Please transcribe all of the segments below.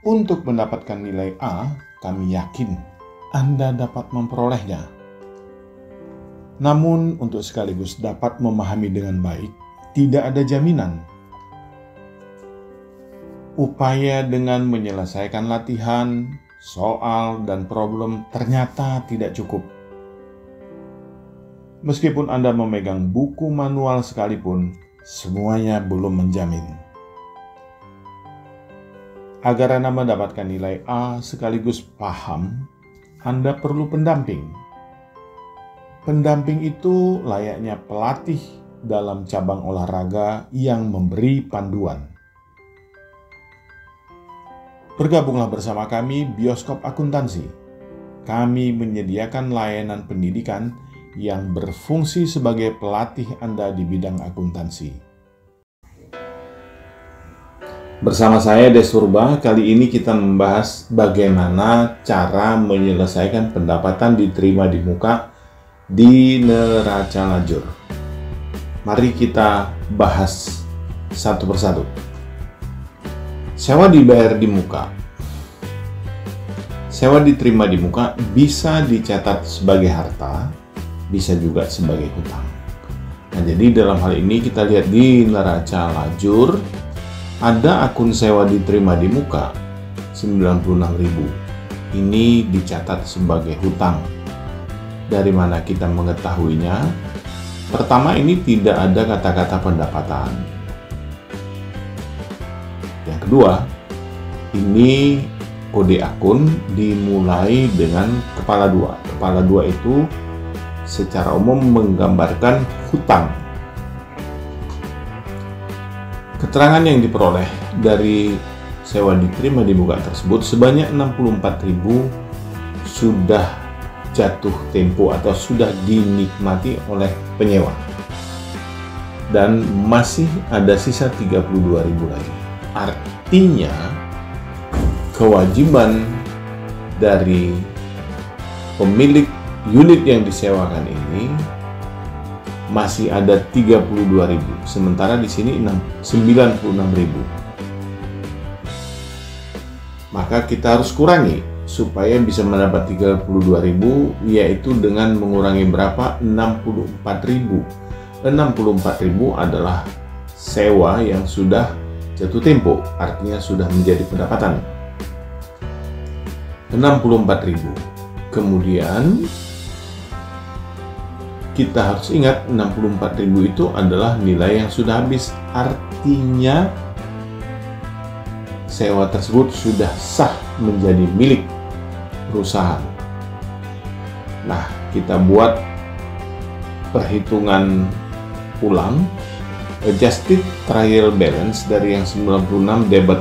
Untuk mendapatkan nilai A, kami yakin Anda dapat memperolehnya. Namun, untuk sekaligus dapat memahami dengan baik, tidak ada jaminan. Upaya dengan menyelesaikan latihan, soal, dan problem ternyata tidak cukup. Meskipun Anda memegang buku manual sekalipun, semuanya belum menjamin. Agar Anda mendapatkan nilai A sekaligus paham, Anda perlu pendamping. Pendamping itu layaknya pelatih dalam cabang olahraga yang memberi panduan. Bergabunglah bersama kami Bioskop Akuntansi. Kami menyediakan layanan pendidikan yang berfungsi sebagai pelatih Anda di bidang akuntansi. Bersama saya Des Purba, kali ini kita membahas bagaimana cara menyelesaikan pendapatan diterima di muka di neraca lajur. Mari kita bahas satu persatu. Sewa dibayar di muka. Sewa diterima di muka bisa dicatat sebagai harta, bisa juga sebagai hutang. Nah, jadi dalam hal ini kita lihat di neraca lajur, ada akun sewa diterima di muka 96.000. Ini dicatat sebagai hutang. Dari mana kita mengetahuinya? Pertama, ini tidak ada kata-kata pendapatan. Yang kedua, ini kode akun dimulai dengan kepala 2. Kepala 2 itu secara umum menggambarkan hutang. Keterangan yang diperoleh dari sewa diterima di muka tersebut sebanyak 64.000 sudah jatuh tempo atau sudah dinikmati oleh penyewa. Dan masih ada sisa 32.000 lagi. Artinya kewajiban dari pemilik unit yang disewakan ini masih ada 32.000, sementara di sini 96.000. Maka kita harus kurangi supaya bisa mendapat 32.000, yaitu dengan mengurangi berapa? 64.000. 64.000 adalah sewa yang sudah jatuh tempo, artinya sudah menjadi pendapatan. 64.000. Kemudian kita harus ingat 64.000 itu adalah nilai yang sudah habis. Artinya sewa tersebut sudah sah menjadi milik perusahaan. Nah, kita buat perhitungan ulang. Adjusted trial balance dari yang 96 debit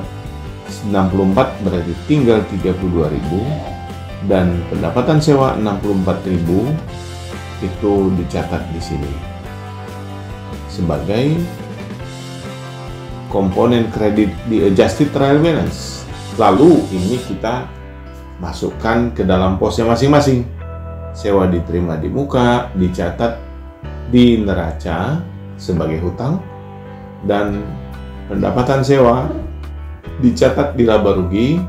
64 berarti tinggal 32.000, dan pendapatan sewa 64.000 itu dicatat di sini sebagai komponen kredit di adjusted trial balance. Lalu ini kita masukkan ke dalam posnya masing-masing. Sewa diterima di muka dicatat di neraca sebagai hutang, dan pendapatan sewa dicatat di laba rugi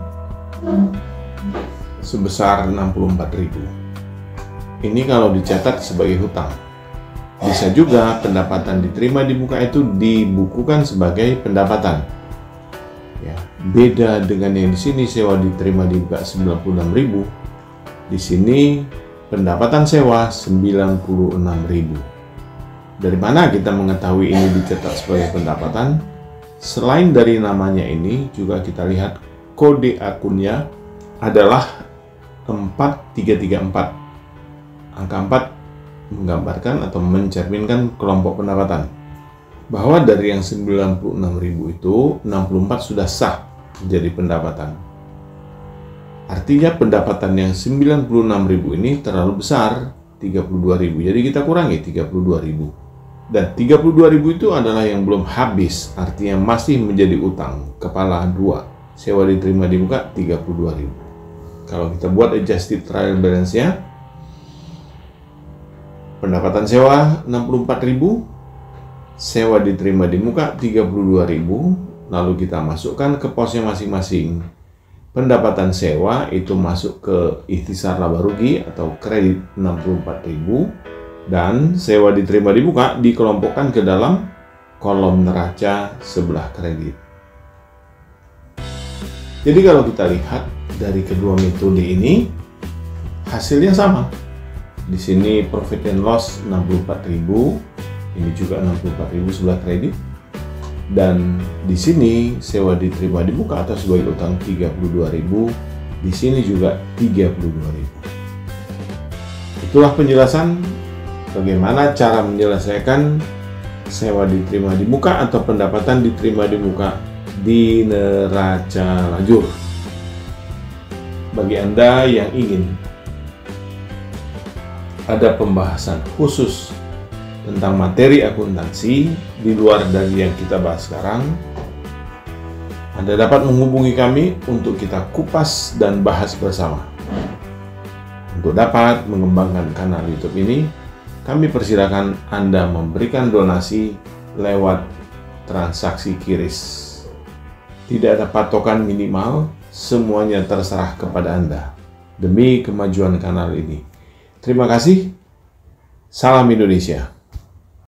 sebesar 64.000. Ini kalau dicatat sebagai hutang. Bisa juga pendapatan diterima di muka itu dibukukan sebagai pendapatan. Ya, beda dengan yang di sini sewa diterima di muka 96.000. Di sini pendapatan sewa 96.000. Dari mana kita mengetahui ini dicatat sebagai pendapatan? Selain dari namanya ini, juga kita lihat kode akunnya adalah 4334. Angka 4 menggambarkan atau mencerminkan kelompok pendapatan. Bahwa dari yang 96.000 itu, 64 sudah sah menjadi pendapatan. Artinya pendapatan yang 96.000 ini terlalu besar, 32.000. Jadi kita kurangi 32.000. Dan 32.000 itu adalah yang belum habis, artinya masih menjadi utang. Kepala 2, sewa diterima di muka 32.000. Kalau kita buat adjusted trial balance-nya, pendapatan sewa 64.000, sewa diterima di muka 32.000, lalu kita masukkan ke posnya masing-masing. pendapatan sewa itu masuk ke ikhtisar laba rugi atau kredit 64.000, dan sewa diterima dibuka dikelompokkan ke dalam kolom neraca sebelah kredit. Jadi kalau kita lihat dari kedua metode ini, hasilnya sama. Di sini profit and loss 64.000, ini juga 64.000 sebelah kredit. Dan di sini sewa diterima dibuka atau sebagai utang 32.000, di sini juga 32.000. Itulah penjelasan bagaimana cara menyelesaikan sewa diterima di muka atau pendapatan diterima di muka di neraca lajur. Bagi Anda yang ingin ada pembahasan khusus tentang materi akuntansi di luar dari yang kita bahas sekarang, Anda dapat menghubungi kami untuk kita kupas dan bahas bersama. Untuk dapat mengembangkan kanal YouTube ini, kami persilakan Anda memberikan donasi lewat transaksi QRIS. Tidak ada patokan minimal, semuanya terserah kepada Anda demi kemajuan kanal ini. Terima kasih. Salam Indonesia.